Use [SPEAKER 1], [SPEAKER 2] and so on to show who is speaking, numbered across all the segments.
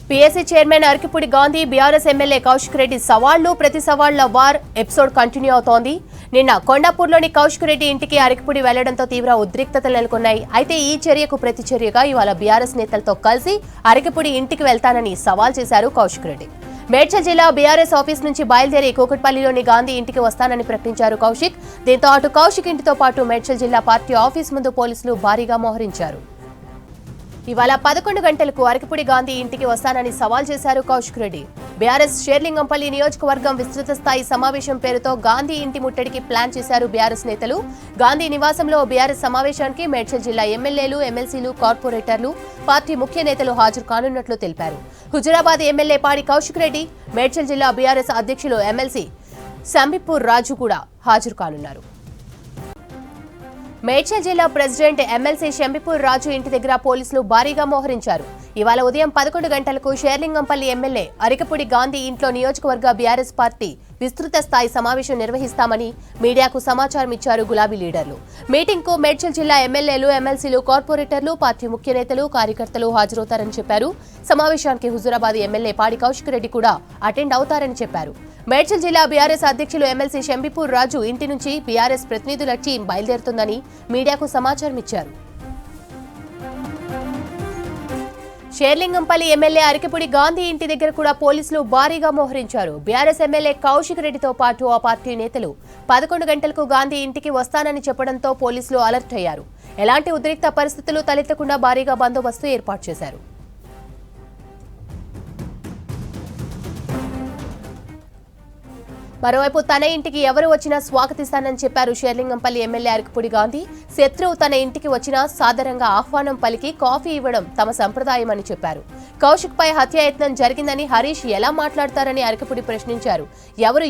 [SPEAKER 1] PSC chairman Arekapudi Gandhi BRS MLA Kaushik Reddy సవాళ్లు ప్రతి సవాళ్ల వార్ ఎపిసోడ్ కంటిన్యూ అవుతోంది. నిన్న కొండాపూర్లోని కౌశిక్ రెడ్డి ఇంటికి అరకిపూడి వెళ్లడంతో తీవ్ర ఉద్రిక్తతలు నెలకొన్నాయి. అయితే ఈ చర్యకు ప్రతిచర్యగా ఇవాళ బీఆర్ఎస్ నేతలతో కలిసి అరకిపూడి ఇంటికి వెళ్తానని సవాల్ చేశారు కౌశిక్ రెడ్డి. మేడ్చల్ జిల్లా బీఆర్ఎస్ ఆఫీస్ నుంచి బయలుదేరి కూకట్పల్లిలోని గాంధీ ఇంటికి వస్తానని ప్రకటించారు కౌశిక్. దీంతో అటు కౌశిక్ ఇంటితో పాటు మేడ్చల్ జిల్లా పార్టీ ఆఫీస్ ముందు పోలీసులు భారీగా మోహరించారు. ఇవాళ 11 గంటలకు అరకిపూడి గాంధీ ఇంటికి వస్తానని సవాల్ చేశారు కౌశిక్ రెడ్డి. బీఆర్ఎస్ షేర్లింగంపల్లి నియోజకవర్గం విస్తృత స్థాయి సమావేశం పేరుతో గాంధీ ఇంటి ముట్టడికి ప్లాన్ చేశారు బీఆర్ఎస్ నేతలు. గాంధీ నివాసంలో బీఆర్ఎస్ సమావేశానికి మేడ్చల్ జిల్లా ఎమ్మెల్యేలు, ఎమ్మెల్సీలు, కార్పొరేటర్లు, పార్టీ ముఖ్య నేతలు హాజరు కానున్నట్లు తెలిపారు. హుజురాబాద్ ఎమ్మెల్యే పాడి కౌశిక్ రెడ్డి, మేడ్చల్ జిల్లా బీఆర్ఎస్ అధ్యక్షులు ఎమ్మెల్సీ సంబిపూర్ రాజు కూడా హాజరు కానున్నారు. మేడ్చల్ జిల్లా ప్రెసిడెంట్ ఎమ్మెల్సీ శంబిపూర్ రాజు ఇంటి దగ్గర పోలీసులు భారీగా మోహరించారు. ఇవాళ ఉదయం 11 గంటలకు షేర్లింగంపల్లి ఎమ్మెల్యే అరకిపూడి గాంధీ ఇంట్లో నియోజకవర్గ బీఆర్ఎస్ పార్టీ విస్తృత స్థాయి సమావేశం నిర్వహిస్తామని మీడియాకు సమాచారం ఇచ్చారు గులాబీ లీడర్లు. మీటింగ్ కు మేడ్చల్ జిల్లా ఎమ్మెల్యేలు, ఎమ్మెల్సీలు, కార్పొరేటర్లు, పార్టీ ముఖ్య నేతలు, కార్యకర్తలు హాజరవుతారని చెప్పారు. సమావేశానికి హుజురాబాద్ ఎమ్మెల్యే పాడి కౌశిక్ రెడ్డి కూడా అటెండ్ అవుతారని చెప్పారు. మేడ్చల్ జిల్లా బీఆర్ఎస్ అధ్యక్షులు ఎమ్మెల్సీ శంబిపూర్ రాజు ఇంటి నుంచి బీఆర్ఎస్ ప్రతినిధుల టీం బయలుదేరుతుందని మీడియాకు సమాచారం ఇచ్చారు. షేర్లింగంపల్లి ఎమ్మెల్యే అరకిపూడి గాంధీ ఇంటి దగ్గర కూడా పోలీసులు భారీగా మోహరించారు. బీఆర్ఎస్ ఎమ్మెల్యే కౌశిక్ రెడ్డితో పాటు ఆ పార్టీ నేతలు 11 గంటలకు గాంధీ ఇంటికి వస్తానని చెప్పడంతో పోలీసులు అలర్ట్ అయ్యారు. ఎలాంటి ఉద్రిక్త పరిస్థితులు తలెత్తకుండా భారీగా బందోబస్తు ఏర్పాటు చేశారు. మరోవైపు తన ఇంటికి ఎవరు వచ్చినా స్వాగతిస్తానని చెప్పారు షేర్లింగంపల్లి ఎమ్మెల్యే అరకిపూడి గాంధీ. శత్రువు తన ఇంటికి వచ్చినా సాదరంగా ఆహ్వానం పలికి కాఫీ ఇవ్వడం తమ సంప్రదాయమని చెప్పారు. కౌశిక్ పై హత్యాయత్నం జరిగిందని హరీష్ ఎలా మాట్లాడతారని అరకిపూడి ప్రశ్నించారు.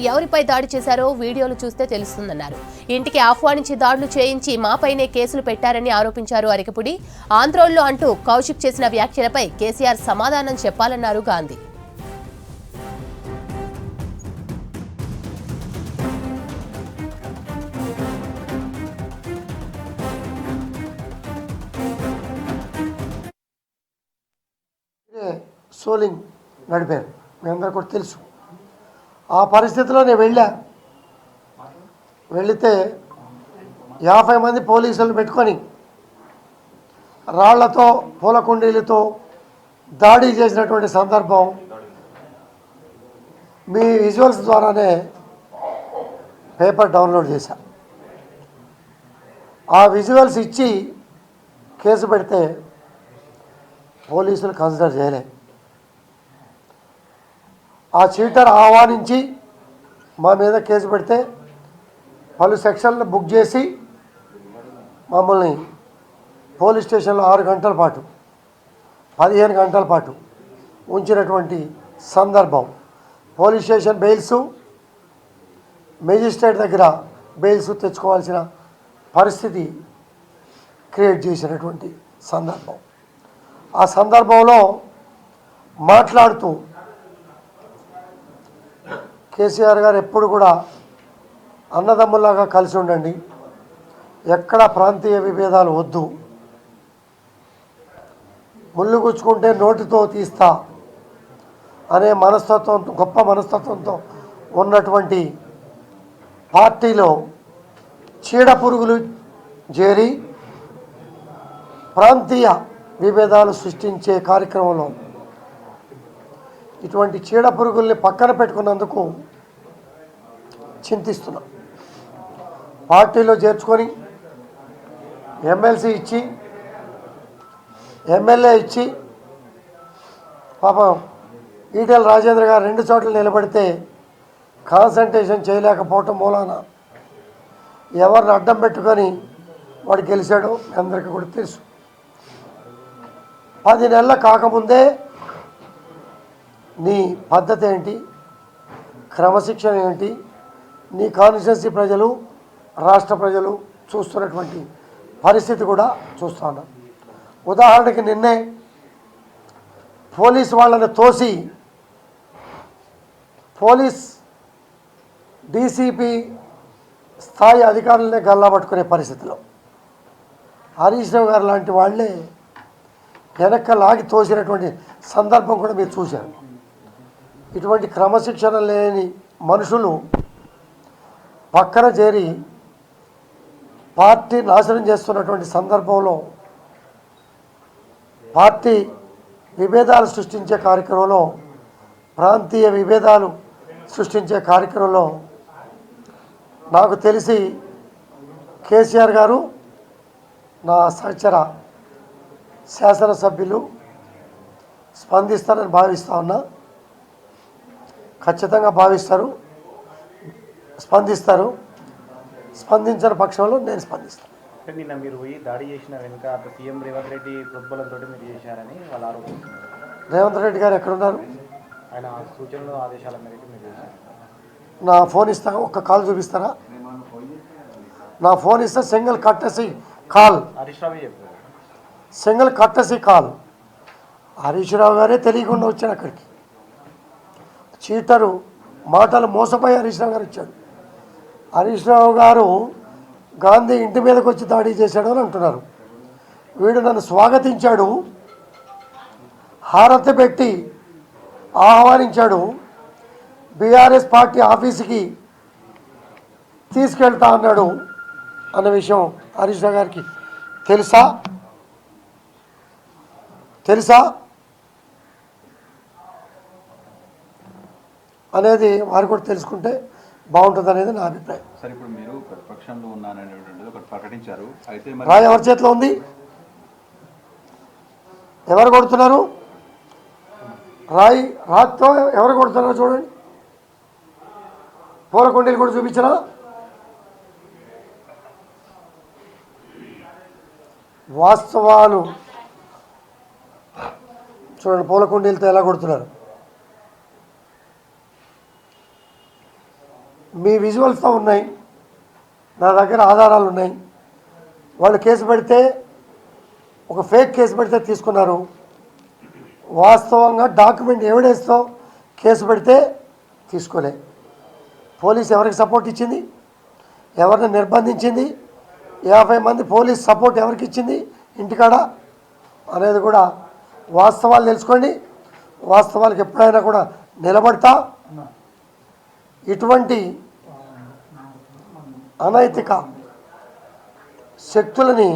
[SPEAKER 1] ఎవరిపై దాడి చేశారో వీడియోలు చూస్తే తెలుస్తుందన్నారు. ఇంటికి ఆహ్వానించి దాడులు చేయించి మాపైనే కేసులు పెట్టారని ఆరోపించారు అరకిపూడి. ఆంధ్రోల్లో అంటూ కౌశిక్ చేసిన వ్యాఖ్యలపై కేసీఆర్ సమాధానం చెప్పాలన్నారు గాంధీ.
[SPEAKER 2] సోలింగ్ నడిపారు, మీ అందరూ కూడా తెలుసు. ఆ పరిస్థితిలో నేను వెళితే 50 మంది పోలీసులు పెట్టుకొని రాళ్లతో, పూల కుండీలతో దాడి చేసినటువంటి సందర్భం మీ విజువల్స్ ద్వారానే పేపర్ డౌన్లోడ్ చేశా. ఆ విజువల్స్ ఇచ్చి కేసు పెడితే పోలీసులు కన్సిడర్ చేయలే. ఆ చీటర్ ఆహ్వానించి మా మీద కేసు పెడితే పలు సెక్షన్లు బుక్ చేసి మమ్మల్ని పోలీస్ స్టేషన్లో 6 గంటల పాటు 15 గంటల పాటు ఉంచినటువంటి సందర్భం. పోలీస్ స్టేషన్ బెయిల్స్, మేజిస్ట్రేట్ దగ్గర బెయిల్స్ తెచ్చుకోవాల్సిన పరిస్థితి క్రియేట్ చేసినటువంటి సందర్భం. ఆ సందర్భంలో మాట్లాడుతూ కేసీఆర్ గారు ఎప్పుడు కూడా అన్నదమ్ములాగా కలిసి ఉండండి, ఎక్కడ ప్రాంతీయ విభేదాలు వద్దు, ముళ్ళు గుచ్చుకుంటే నోటితో తీస్తా అనే మనస్తత్వంతో, గొప్ప మనస్తత్వంతో ఉన్నటువంటి పార్టీలో చీడ పురుగులు చేరి ప్రాంతీయ విభేదాలు సృష్టించే కార్యక్రమంలో ఇటువంటి చీడ పురుగుల్ని పక్కన పెట్టుకున్నందుకు చింతిస్తున్నాం. పార్టీలో చేర్చుకొని ఎమ్మెల్సీ ఇచ్చి, ఎమ్మెల్యే ఇచ్చి, పాపం ఈటెల రాజేంద్ర గారు 2 చోట్ల నిలబడితే కాన్సంట్రేషన్ చేయలేకపోవటం మూలాన ఎవరిని అడ్డం పెట్టుకొని వాడు గెలిచాడో అందరికీ కూడా తెలుసు. 10 నెలలు కాకముందే నీ పద్ధతి ఏంటి, క్రమశిక్షణ ఏంటి, నీ కాన్స్టిట్యున్సీ ప్రజలు, రాష్ట్ర ప్రజలు చూస్తున్నటువంటి పరిస్థితి కూడా చూస్తూ ఉన్నారు. ఉదాహరణకి నిన్నే పోలీసు వాళ్ళని తోసి పోలీస్ డీసీపీ స్థాయి అధికారులనే గల్లా పట్టుకునే పరిస్థితిలో హరీష్ రావు గారు లాంటి వాళ్ళే వెనక్క లాగి తోసినటువంటి సందర్భం కూడా మీరు చూశారు. ఇటువంటి క్రమశిక్షణ లేని మనుషులు పక్కన చేరి పార్టీ నాశనం చేస్తున్నటువంటి సందర్భంలో పార్టీ విభేదాలు సృష్టించే కార్యక్రమంలో, ప్రాంతీయ విభేదాలు సృష్టించే కార్యక్రమంలో నాకు తెలిసి కేసీఆర్ గారు నా సహచర శాసనసభ్యులు స్పందిస్తారని భావిస్తా ఉన్నా. ఖచ్చితంగా భావిస్తారు, స్పందిస్తారు. స్పందించిన పక్షంలో నేను స్పందిస్తాను.
[SPEAKER 3] నిన్న మీరు పోయి దాడి చేసిన వెనుక అటు సీఎం రేవంత్ రెడ్డి ప్రోద్బలంతో మీరు చేశారని వాళ్ళు ఆరోపిస్తున్నారు.
[SPEAKER 2] రేవంత్ రెడ్డి గారు ఎక్కడున్నారు?
[SPEAKER 3] ఆయన సూచనలు ఆదేశాల మేరకు మీరు చేశారు.
[SPEAKER 2] నా ఫోన్ ఇస్తా, ఒక్క కాల్ చూపిస్తారా? నా ఫోన్ ఇస్తే సింగిల్ కట్టసి కాల్,
[SPEAKER 3] హరీష్ రావు చెప్పారు.
[SPEAKER 2] సింగిల్ కట్టసి కాల్. హరీష్ రావు గారే తెలియకుండా వచ్చాడు అక్కడికి. చీటరు మాటలు మోసపోయి హరీష్ రావు గారు వచ్చాడు. హరీష్ రావు గారు గాంధీ ఇంటి మీదకి వచ్చి దాడి చేశాడు అని అంటున్నారు. వీడు నన్ను స్వాగతించాడు, హారతి పెట్టి ఆహ్వానించాడు, బీఆర్ఎస్ పార్టీ ఆఫీసుకి తీసుకెళ్తా అన్నాడు అన్న విషయం హరీష్ రావు గారికి తెలుసా అనేది వారు కూడా తెలుసుకుంటే బాగుంటుంది అనేది నా అభిప్రాయం.
[SPEAKER 4] సార్, ఇప్పుడు మీరు ప్రతిపక్షంలో ఉన్నారనేటువంటిది ఒకటి ప్రకటించారు. అయితే
[SPEAKER 2] రాయి ఎవరి చేతిలో ఉంది? ఎవరు కొడుతున్నారు? రాయితో ఎవరు కొడుతున్నారు చూడండి. పూల కుండీలు కూడా చూపించరా? వాస్తవాలు చూడండి, పూల కుండీలతో ఎలా కొడుతున్నారు. మీ విజువల్స్తో ఉన్నాయి, నా దగ్గర ఆధారాలు ఉన్నాయి. వాళ్ళు కేసు పెడితే, ఒక ఫేక్ కేసు పెడితే తీసుకున్నారు. వాస్తవంగా డాక్యుమెంట్ ఎవిడెన్స్తో కేసు పెడితే తీసుకోలే. పోలీస్ ఎవరికి సపోర్ట్ ఇచ్చింది? ఎవరిని నిర్బంధించింది? 50 మంది పోలీస్ సపోర్ట్ ఎవరికి ఇచ్చింది ఇంటికాడ అనేది కూడా వాస్తవాలు తెలుసుకోండి. వాస్తవాలకు ఎప్పుడైనా కూడా నిలబడతా. ఇటువంటి అనైతిక శక్తులని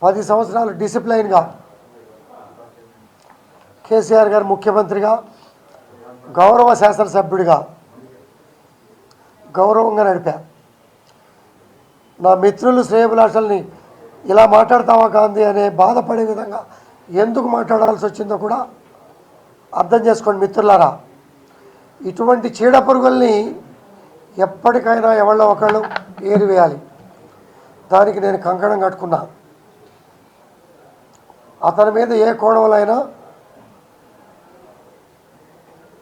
[SPEAKER 2] 10 సంవత్సరాలు డిసిప్లైన్గా కేసీఆర్ గారు ముఖ్యమంత్రిగా, గౌరవ శాసనసభ్యుడిగా గౌరవంగా నడిపా. నా మిత్రులు శ్రేయభిలాషల్ని ఇలా మాట్లాడతావా గాంధీ అనే బాధపడే విధంగా ఎందుకు మాట్లాడాల్సి వచ్చిందో కూడా అర్థం చేసుకోండి మిత్రులారా. ఇటువంటి చీడ పురుగుల్ని ఎప్పటికైనా ఎవళ్ళో ఒకళ్ళు ఏరివేయాలి. దానికి నేను కంకణం కట్టుకున్నా. అతని మీద ఏ కోణంలో అయినా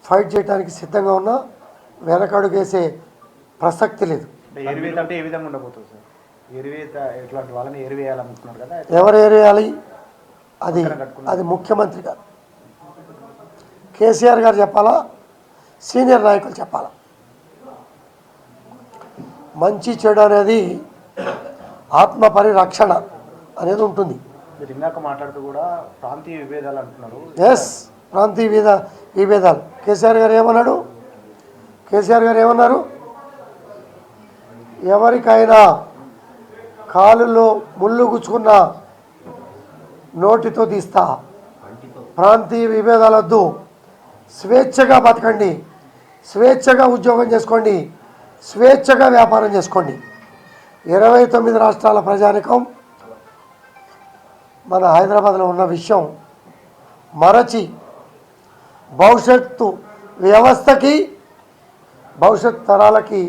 [SPEAKER 2] ఫైట్ చేయడానికి సిద్ధంగా ఉన్నా. వెనకడుగేసే ప్రసక్తి లేదు.
[SPEAKER 3] ఎరివేత అంటే ఏ విధంగా ఉండబోతుంది సార్? ఎరివేత ఎట్లాంటి వాళ్ళని ఎరివేయాలనుకుంటున్నారు కదా?
[SPEAKER 2] ఎవరు ఏరివేయాలి? అది ముఖ్యమంత్రి గారు, కేసీఆర్ గారు చెప్పాలా, సీనియర్ నాయకులు చెప్పాలా. మంచి చెడు అనేది ఆత్మ పరిరక్షణ అనేది ఉంటుంది.
[SPEAKER 3] మీరు ఇందాక మాట్లాడుతూ కూడా ప్రాంతీయ విభేదాలు అంటున్నారు.
[SPEAKER 2] ఎస్, ప్రాంతీయ విభేదాలు. కేసీఆర్ గారు ఏమన్నారు? ఎవరికైనా కాలులో ముళ్ళు గుచ్చుకున్న నోటితో తీస్తా. ప్రాంతీయ విభేదాలొద్దు. స్వేచ్ఛగా బతకండి, స్వేచ్ఛగా ఉద్యోగం చేసుకోండి, స్వేచ్ఛగా వ్యాపారం చేసుకోండి. 29 రాష్ట్రాల ప్రజానికం మన హైదరాబాద్లో ఉన్న విషయం మరచి భవిష్యత్తు వ్యవస్థకి, భవిష్యత్ తరాలకి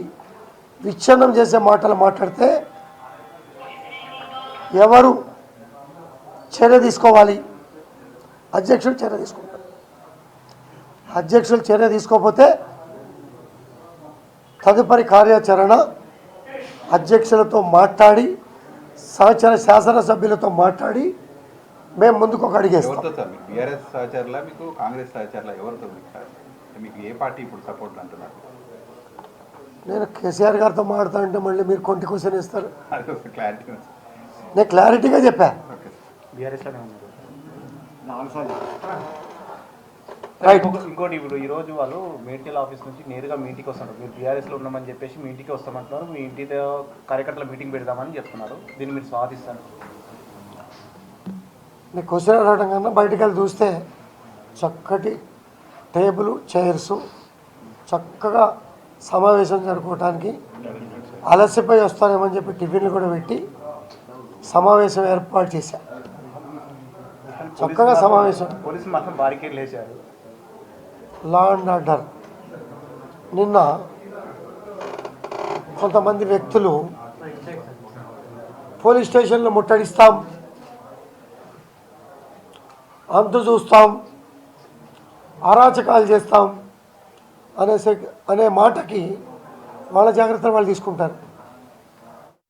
[SPEAKER 2] విచ్ఛిన్నం చేసే మాటలు మాట్లాడితే ఎవరు చర్య తీసుకోవాలి? అధ్యక్షుడు చర్య తీసుకుంటారు. అధ్యక్షులు చర్య తీసుకోకపోతే తదుపరి కార్యాచరణ అధ్యక్షులతో మాట్లాడి, సహచర శాసనసభ్యులతో మాట్లాడి మేము ముందుకు ఒక అడిగేస్తాం.
[SPEAKER 4] బీఆర్ఎస్ సహచరులా, మీకు కాంగ్రెస్ సహచరులా, ఎవరితో మీకు ఏ పార్టీ ఇప్పుడు సపోర్ట్ అంటున్నారు?
[SPEAKER 2] నేను కేసీఆర్ గారితో మాట్లాడుతా అంటే మళ్ళీ మీరు కొంటి క్వశ్చన్ ఇస్తారు.
[SPEAKER 4] క్లారిటీ
[SPEAKER 2] నేను క్లారిటీగా చెప్పా. రైట్.
[SPEAKER 3] ఇంకోటి ఇప్పుడు ఈ రోజు వాళ్ళు మేడ్చల్ ఆఫీస్ నుంచి నేరుగా మీ ఇంటికి వస్తున్నారు. మీరు బీఆర్ఎస్లో ఉన్నామని చెప్పేసి మీ ఇంటికి వస్తామంటున్నారు. మీ ఇంటితో కార్యకర్తల మీటింగ్ పెడదామని చెప్తున్నారు. దీన్ని మీరు స్వాగతిస్తారు?
[SPEAKER 2] నీకు క్వశ్చన్ అడగడం కన్నా బయటికి వెళ్ళి చూస్తే చక్కటి టేబుల్ చైర్సు చక్కగా సమావేశం జరుపుకోవటానికి అలసిపోయి వస్తారేమని చెప్పి టిఫిన్లు కూడా పెట్టి సమావేశం ఏర్పాటు చేశా. చక్కగా సమావేశం.
[SPEAKER 3] పోలీసులు మాత్రం బారికేడ్లు వేశారు.
[SPEAKER 2] Law and order. నిన్న కొంతమంది వ్యక్తులు పోలీస్ స్టేషన్లో ముట్టడిస్తాం, అంతు చూస్తాం, అరాచకాలు చేస్తాం అనే మాటకి వాళ్ళ జాగ్రత్తలు వాళ్ళు తీసుకుంటారు.